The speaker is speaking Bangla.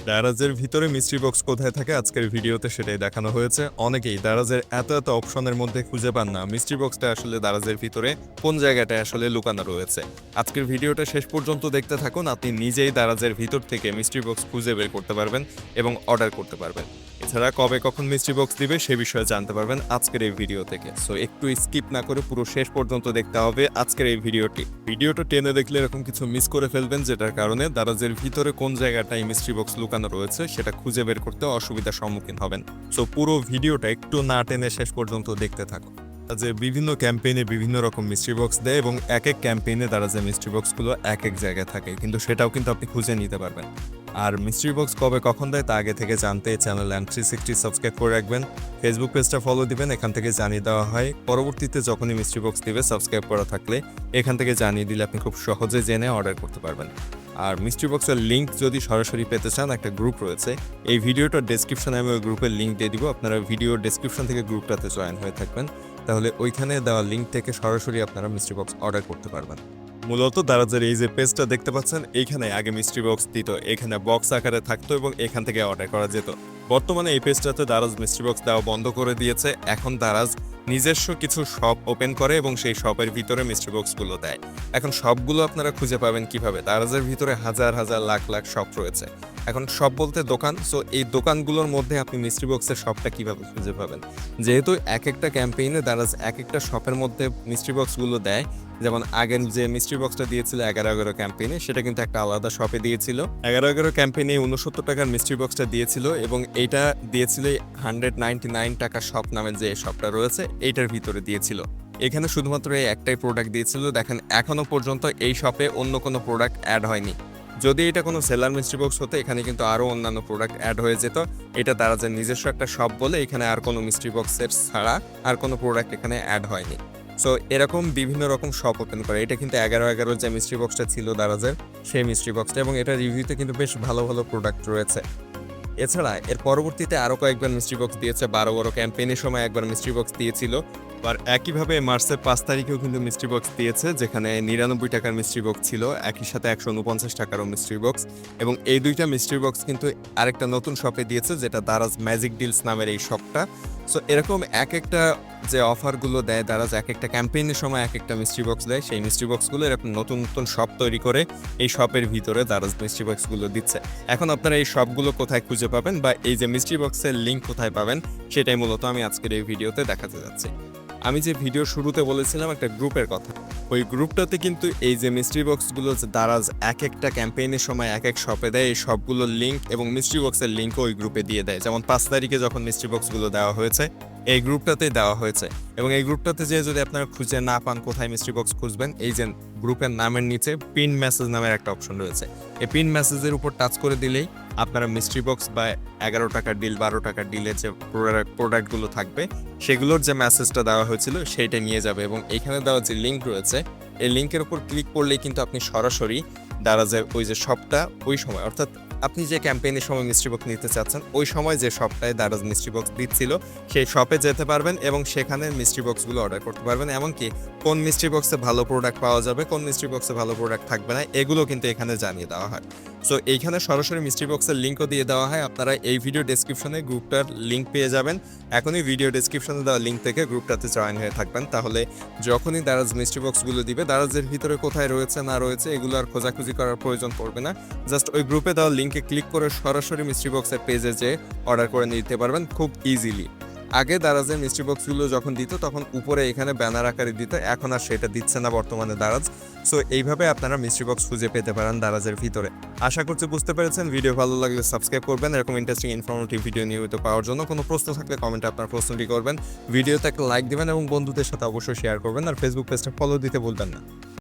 DArazের ভিতরে মিস্ট্রি বক্স কোথায় থাকে আজকের ভিডিওতে সেটাই দেখানো হয়েছে। অনেকেই DArazের এত অপশনের মধ্যে খুঁজে পান না মিস্ট্রি বক্সটা আসলে DArazের ভিতরে কোন জায়গাটায় আসলে লুকানো রয়েছে। আজকের ভিডিওটা শেষ পর্যন্ত দেখতে থাকুন, আপনি নিজেই DArazের ভিতর থেকে মিস্ট্রি বক্স খুঁজে বের করতে পারবেন এবং অর্ডার করতে পারবেন। এছাড়া কবে কখন মিস্ট্রি বক্স দিবে সে বিষয়ে জানতে পারবেন আজকের এই ভিডিও থেকে। সো একটু স্কিপ না করে পুরো শেষ পর্যন্ত দেখতে হবে আজকের এই ভিডিওটা টেনে দেখলে এরকম কিছু মিস করে ফেলবেন, যেটার কারণে DArazের ভিতরে কোন জায়গাটায় মিস্ট্রি বক্স লুকানো রয়েছে সেটা খুঁজে বের করতে অসুবিধার সম্মুখীন হবেন। সো পুরো ভিডিওটা একটু না টেনে শেষ পর্যন্ত দেখতে থাকুন। যে বিভিন্ন ক্যাম্পেইনে বিভিন্ন রকম মিস্ট্রি বক্স দেয় এবং এক ক্যাম্পেইনে DArazের মিস্ট্রি বক্সগুলো এক জায়গায় থাকে, কিন্তু সেটাও কিন্তু আপনি খুঁজে নিতে পারবেন। আর মিস্ট্রি বক্স কবে কখন দেয় তা আগে থেকে জানতে চ্যানেল M360 সাবস্ক্রাইব করে রাখবেন, ফেসবুক পেজটা ফলো দিবেন, এখান থেকে জানিয়ে দেওয়া হয় পরবর্তীতে যখনই মিস্ট্রি বক্স দিবে। সাবস্ক্রাইব করা থাকলে এখান থেকে জানিয়ে দিলে আপনি খুব সহজে জেনে অর্ডার করতে পারবেন। আর মিস্ট্রি বক্সের লিঙ্ক যদি সরাসরি পেতে চান, একটা গ্রুপ রয়েছে, এই ভিডিওটার ডেসক্রিপশনে আমি ওই গ্রুপের লিঙ্ক দিয়ে দিব। আপনারা ভিডিওর ডেসক্রিপশন থেকে গ্রুপটাতে জয়েন হয়ে থাকবেন, তাহলে ওইখানে দেওয়া লিঙ্ক থেকে সরাসরি আপনারা মিস্ট্রি বক্স অর্ডার করতে পারবেন। মূলত DArazের এই যে পেজটা দেখতে পাচ্ছেন, এইখানে আগে মিস্ট্রি বক্স দিত, এখানে বক্স আকারে থাকতো এবং এখান থেকে অর্ডার করা যেত। বর্তমানে এই পেজটাতে DAraz মিস্ট্রি বক্স দেওয়া বন্ধ করে দিয়েছে। এখন DAraz নিজস্ব কিছু শপ ওপেন করে এবং সেই শপের ভিতরে মিস্ট্রি বক্সগুলো দেয়। এখন সবগুলো আপনারা খুঁজে পাবেন কিভাবে? DArazের ভিতরে হাজার হাজার লাখ লাখ শপ রয়েছে। এখন শপ বলতে দোকান, সো এই দোকানগুলোর মধ্যে আপনি মিস্ট্রি বক্সের শপটা কিভাবে খুঁজে পাবেন? যেহেতু এক একটা ক্যাম্পেইনে DAraz এক একটা শপের মধ্যে মিস্ট্রি বক্সগুলো দেয়, যেমন আগের যে মিস্ট্রি বক্সটা দিয়েছিল 11 ক্যাম্পেইনে, সেটা কিন্তু একটা আলাদা শপে দিয়েছিল। 11 ক্যাম্পেইনে 69 টাকার মিস্ট্রি বক্সটা দিয়েছিল এবং এইটা দিয়েছিল 199 টাকা শপ নামের যে শপটা রয়েছে এইটার ভিতরে দিয়েছিল। এখানে শুধুমাত্র এই একটাই প্রোডাক্ট দিয়েছিল। দেখেন এখনো পর্যন্ত এই শপে অন্য কোনো প্রোডাক্ট অ্যাড হয়নি। যদি এটা কোনো সেলার মিস্ট্রি বক্স হতো, এখানে কিন্তু আরও অন্যান্য প্রোডাক্ট অ্যাড হয়ে যেত। এটা DArazের নিজস্ব একটা শপ বলে এখানে আর কোনো মিস্ট্রি বক্সের ছাড়া আর কোনো প্রোডাক্ট এখানে অ্যাড হয়নি। সো এরকম বিভিন্ন রকম শপ ওপেন করে। এটা কিন্তু 11 যে মিস্ট্রি বক্সটা ছিল DArazের, সেই মিস্ট্রি বক্সটা, এবং এটা রিভিউতে কিন্তু বেশ ভালো ভালো প্রোডাক্ট রয়েছে। এছাড়া এর পরবর্তীতে আরও কয়েকবার মিস্ট্রি বক্স দিয়েছে। 12 ক্যাম্পেইনের সময় একবার মিস্ট্রি বক্স দিয়েছিল। আর একইভাবে মার্চের 5 তারিখেও কিন্তু মিস্ট্রি বক্স দিয়েছে, যেখানে 99 টাকার মিস্ট্রি বক্স ছিল, একই সাথে 149 টাকারও মিস্ট্রি বক্স। এবং এই দুইটা মিস্ট্রি বক্স কিন্তু আরেকটা নতুন শপে দিয়েছে, যেটা DAraz ম্যাজিক ডিলস নামের এই শপটা। সো এরকম এক একটা যে অফারগুলো দেয় DAraz, এক একটা ক্যাম্পেইনের সময় এক একটা মিস্ট্রি বক্স দেয়। সেই মিস্ট্রি বক্সগুলো এরকম নতুন নতুন শপ তৈরি করে এই শপের ভিতরে DAraz মিস্ট্রি বক্সগুলো দিচ্ছে। এখন আপনারা এই শপগুলো কোথায় খুঁজে পাবেন বা এই যে মিস্ট্রি বক্সের লিঙ্ক কোথায় পাবেন, সেটাই মূলত আমি আজকের এই ভিডিওতে দেখাতে যাচ্ছি। আমি যে ভিডিও শুরুতে বলেছিলাম একটা গ্রুপের কথা, ওই গ্রুপটাতে কিন্তু এই যে মিস্ট্রি বক্সগুলো যে DAraz এক একটা ক্যাম্পেইনের সময় এক এক শপে দেয়, এই সবগুলোর লিঙ্ক এবং মিস্ট্রি বক্সের লিঙ্কও ওই গ্রুপে দিয়ে দেয়। যেমন 5 তারিখে যখন মিস্ট্রি বক্সগুলো দেওয়া হয়েছে, এই গ্রুপটাতেই দেওয়া হয়েছে। এবং এই গ্রুপটাতে যে যদি আপনারা খুঁজে না পান কোথায় মিস্ট্রি বক্স খুঁজবেন, এই যে গ্রুপের নামের নিচে পিন মেসেজ নামের একটা অপশন রয়েছে, এই পিন মেসেজের উপর টাচ করে দিলেই আপনারা মিস্ট্রি বক্স বা 11 টাকার ডিল, 12 টাকার ডিলের যে প্রোডাক্টগুলো থাকবে সেগুলোর যে মেসেজটা দেওয়া হয়েছিল সেইটা নিয়ে যাবে। এবং এইখানে দেওয়া যে লিঙ্ক রয়েছে, এই লিঙ্কের উপর ক্লিক করলেই কিন্তু আপনি সরাসরি DArazের ওই যে শপটা ওই সময়, অর্থাৎ আপনি যে ক্যাম্পেইনের সময় মিস্ট্রি বক্স নিতে চাচ্ছেন ওই সময় যে শপটায় DAraz মিস্ট্রি বক্স দিচ্ছিল সেই শপে যেতে পারবেন এবং সেখানে মিস্ট্রি বক্সগুলো অর্ডার করতে পারবেন। এমনকি কোন মিস্ট্রি বক্সে ভালো প্রোডাক্ট পাওয়া যাবে, কোন মিস্ট্রি বক্সে ভালো প্রোডাক্ট থাকবে না, এগুলো কিন্তু এখানে জানিয়ে দেওয়া হয়। সো এইখানে সরাসরি মিস্ট্রি বক্সের লিঙ্কও দিয়ে দেওয়া হয়। আপনারা এই ভিডিও ডেসক্রিপশনে গ্রুপটার লিঙ্ক পেয়ে যাবেন। এখনই ভিডিও ডেসক্রিপশনে দেওয়া লিঙ্ক থেকে গ্রুপটাতে জয়েন হয়ে থাকবেন, তাহলে যখনই DAraz মিস্ট্রি বক্সগুলো দিবে, DArazের ভিতরে কোথায় রয়েছে না রয়েছে এগুলো আর খোঁজাখুঁজি করার প্রয়োজন পড়বে না। জাস্ট ওই গ্রুপে দেওয়া লিঙ্কে ক্লিক করে সরাসরি মিস্ট্রি বক্সের পেজে যেয়ে অর্ডার করে নিতে পারবেন খুব ইজিলি। আগে DArazের মিস্ট্রি বক্সগুলো যখন দিত তখন উপরে এখানে ব্যানার আকারে দিত, এখন আর সেটা দিচ্ছে না বর্তমানে DAraz। সো এইভাবে আপনারা মিস্ট্রি বক্স খুঁজে পেতে পারেন DArazের ভিতরে। আশা করছি বুঝতে পেরেছেন। ভিডিও ভালো লাগলে সাবস্ক্রাইব করবেন এরকম ইন্টারেস্টিং ইনফরমেটিভ ভিডিও নিয়মিত পাওয়ার জন্য। কোনো প্রশ্ন থাকলে কমেন্টে আপনার প্রশ্নটি করবেন, ভিডিওতে একটা লাইক দিবেন এবং বন্ধুদের সাথে অবশ্যই শেয়ার করবেন, আর ফেসবুক পেজটা ফলো দিতে ভুলবেন না।